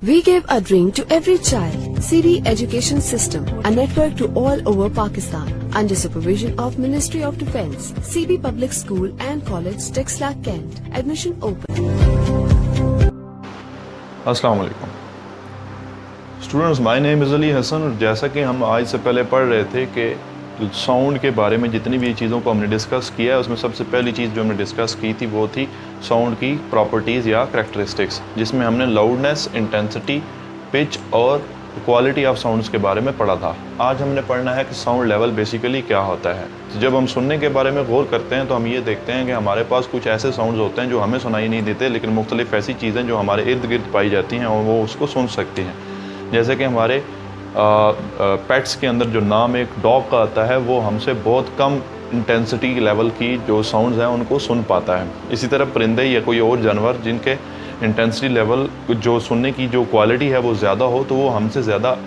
We gave a drink to every child. CB Education System, a network to all over Pakistan, under supervision of Ministry of Defence. CB Public School and College, Texla, Kent. Admission open. अस्सलाम वालेकुम students, my name is Ali Hasan. और जैसा कि हम आज से पहले पढ़ रहे थे कि साउंड के बारे में जितनी भी चीज़ों को हमने डिस्कस किया है, उसमें सबसे पहली चीज़ जो हमने डिस्कस की थी वो थी साउंड की प्रॉपर्टीज़ या करैक्टरिस्टिक्स, जिसमें हमने लाउडनेस, इंटेंसिटी, पिच और क्वालिटी ऑफ साउंड्स के बारे में पढ़ा था। आज हमने पढ़ना है कि साउंड लेवल बेसिकली क्या होता है। तो जब हम सुनने के बारे में गौर करते हैं तो हम ये देखते हैं कि हमारे पास कुछ ऐसे साउंड्स होते हैं जो हमें सुनाई नहीं देते, लेकिन मुख्तलिफ ऐसी चीज़ें जो हमारे इर्द गिर्द पाई जाती हैं और वो उसको सुन सकती हैं। जैसे कि हमारे पेट्स के अंदर जो नाम एक डॉग का आता है, वो हमसे बहुत कम इंटेंसिटी लेवल की जो साउंड्स हैं उनको सुन पाता है। इसी तरह परिंदे या कोई और जानवर जिनके इंटेंसिटी लेवल जो सुनने की जो क्वालिटी है वो ज़्यादा हो, तो वो हमसे ज़्यादा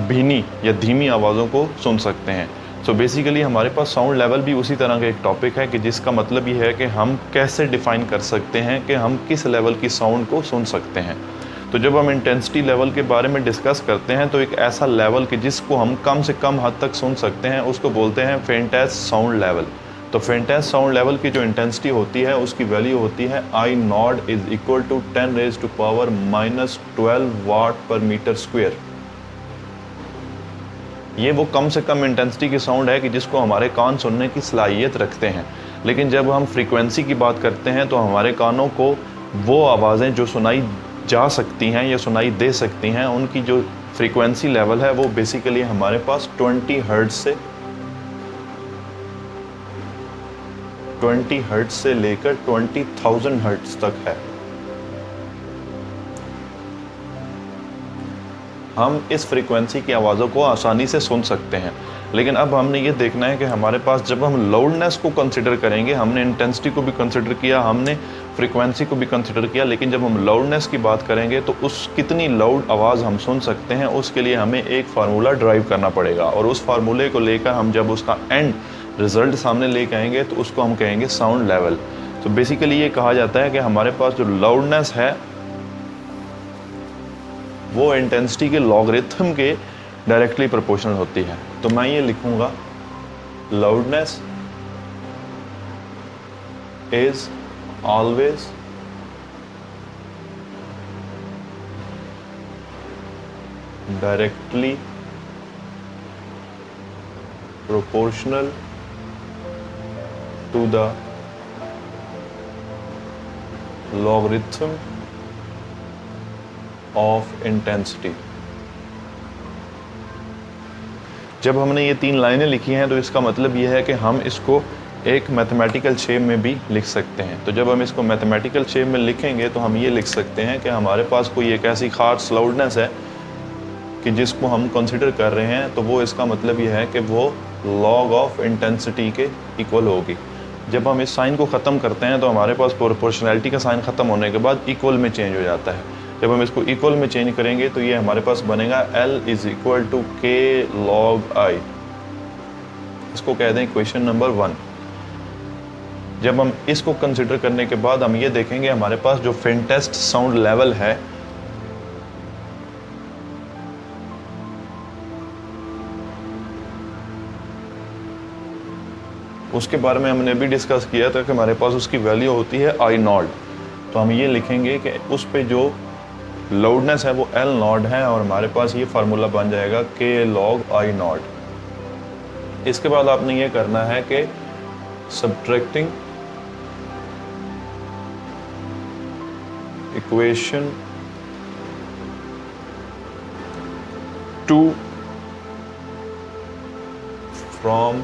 भीनी या धीमी आवाज़ों को सुन सकते हैं। सो बेसिकली हमारे पास साउंड लेवल भी उसी तरह का एक टॉपिक है कि जिसका मतलब ये है कि हम कैसे डिफ़ाइन कर सकते हैं कि हम किस लेवल की साउंड को सुन सकते हैं। तो जब हम इंटेंसिटी लेवल के बारे में डिस्कस करते हैं तो एक ऐसा लेवल कि जिसको हम कम से कम हद तक सुन सकते हैं उसको बोलते हैं फेंटेस्ट साउंड लेवल। तो फेंटेस्ट साउंड लेवल की जो इंटेंसिटी होती है उसकी वैल्यू होती है आई नॉट इज इक्वल टू 10⁻⁻12 वाट पर मीटर स्क्वेयर। ये वो कम से कम इंटेंसिटी की साउंड है कि जिसको हमारे कान सुनने की सलाहियत रखते हैं। लेकिन जब हम फ्रीक्वेंसी की बात करते हैं तो हमारे कानों को वो आवाज़ें जो सुनाई जा सकती हैं या सुनाई दे सकती हैं, उनकी जो फ्रीक्वेंसी लेवल है वो बेसिकली हमारे पास 20 हर्ट्ज से लेकर 20,000 हर्ट्ज तक है। हम इस फ्रीक्वेंसी की आवाज़ों को आसानी से सुन सकते हैं। लेकिन अब हमने ये देखना है कि हमारे पास जब हम लाउडनेस को कंसिडर करेंगे, हमने इंटेंसिटी को भी कंसिडर किया, हमने फ्रीक्वेंसी को भी कंसिडर किया, लेकिन जब हम लाउडनेस की बात करेंगे तो उस कितनी लाउड आवाज़ हम सुन सकते हैं उसके लिए हमें एक फार्मूला ड्राइव करना पड़ेगा। और उस फार्मूले को लेकर हम जब उसका एंड रिज़ल्ट सामने लेके आएंगे तो उसको हम कहेंगे साउंड लेवल। तो बेसिकली ये कहा जाता है कि हमारे पास जो लाउडनेस है वो इंटेंसिटी के लॉगरिथम के डायरेक्टली प्रोपोर्शनल होती है। तो मैं ये लिखूंगा loudness is always directly proportional to the logarithm of intensity. जब हमने ये 3 लाइनें लिखी हैं तो इसका मतलब ये है कि हम इसको एक मैथमेटिकल शेप में भी लिख सकते हैं। तो जब हम इसको मैथमेटिकल शेप में लिखेंगे तो हम ये लिख सकते हैं कि हमारे पास कोई एक ऐसी खास लाउडनेस है कि जिसको हम कंसिडर कर रहे हैं, तो वो इसका मतलब ये है कि वो लॉग ऑफ इंटेंसिटी के इक्वल होगी। जब हम इस साइन को ख़त्म करते हैं तो हमारे पास प्रोपोर्शनैलिटी का साइन ख़त्म होने के बाद इक्वल में चेंज हो जाता है। जब हम इसको इक्वल में चेंज करेंगे तो ये हमारे पास बनेगा L is equal to K log I। इसको कह दें इक्वेशन नंबर 1। जब हम इसको कंसिडर करने के बाद हम ये देखेंगे हमारे पास जो फेंटेस्ट साउंड लेवल है उसके बारे में हमने भी डिस्कस किया था कि हमारे पास उसकी वैल्यू होती है I नॉट। तो हम ये लिखेंगे कि उस पे जो लाउडनेस है वो L नॉट है और हमारे पास ये फार्मूला बन जाएगा K log I नॉट। इसके बाद आपने ये करना है कि सब्ट्रैक्टिंग इक्वेशन 2 फ्रॉम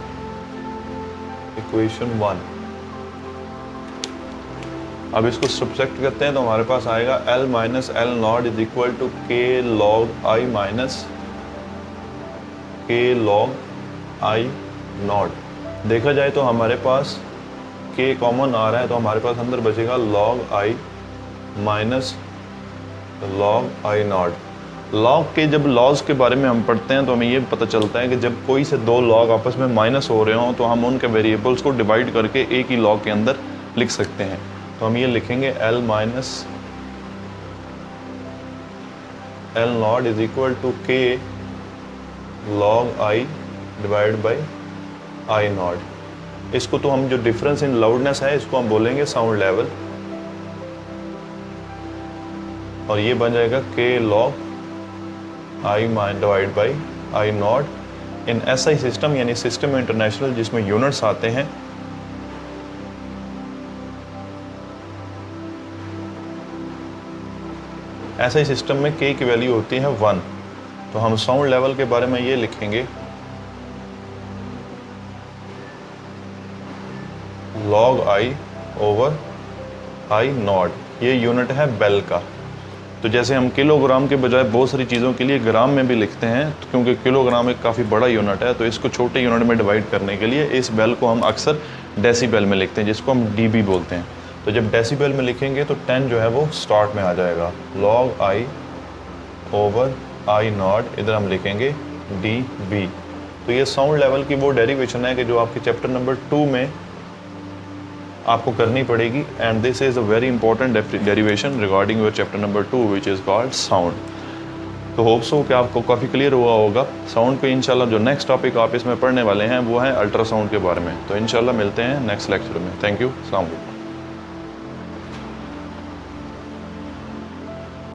इक्वेशन 1। अब इसको सब्ट्रैक्ट करते हैं तो हमारे पास आएगा L minus L not is equal to K log I minus K log I not. देखा जाए तो हमारे पास K कॉमन आ रहा है तो हमारे पास अंदर बचेगा log I minus log I not. Log के जब लॉज के बारे में हम पढ़ते हैं तो हमें ये पता चलता है कि जब कोई से 2 लॉग आपस में माइनस हो रहे हों तो हम उनके वेरिएबल्स को डिवाइड करके एक ही लॉग के अंदर लिख सकते हैं। तो हम ये लिखेंगे L minus L not is equal to K log I divide by I not. इसको तो हम जो डिफरेंस इन लाउडनेस है इसको हम बोलेंगे साउंड लेवल, और ये बन जाएगा के log I divide by I not in SI system, यानी सिस्टम इंटरनेशनल जिसमें यूनिट्स आते हैं। एसआई सिस्टम में के की वैल्यू होती है 1, तो हम साउंड लेवल के बारे में ये लिखेंगे log I over I not. ये यूनिट है बेल का। तो जैसे हम किलोग्राम के बजाय बहुत सारी चीज़ों के लिए ग्राम में भी लिखते हैं, तो क्योंकि किलोग्राम एक काफ़ी बड़ा यूनिट है, तो इसको छोटे यूनिट में डिवाइड करने के लिए इस बेल को हम अक्सर डेसीबेल में लिखते हैं, जिसको हम डीबी बोलते हैं। तो जब डेसीबेल में लिखेंगे तो 10 जो है वो स्टार्ट में आ जाएगा, log I over I not, इधर हम लिखेंगे डी बी। तो ये साउंड लेवल की वो डेरिवेशन है कि जो आपके चैप्टर नंबर 2 में आपको करनी पड़ेगी, and this is a very important derivation regarding your chapter number 2 which is called sound. तो होप सो कि आपको काफ़ी क्लियर हुआ होगा साउंड पे। इंशाल्लाह जो नेक्स्ट टॉपिक आप इसमें पढ़ने वाले हैं वो है अल्ट्रासाउंड के बारे में। तो इंशाल्लाह मिलते हैं नेक्स्ट लेक्चर में। थैंक यू, अस्सलाम वालेकुम।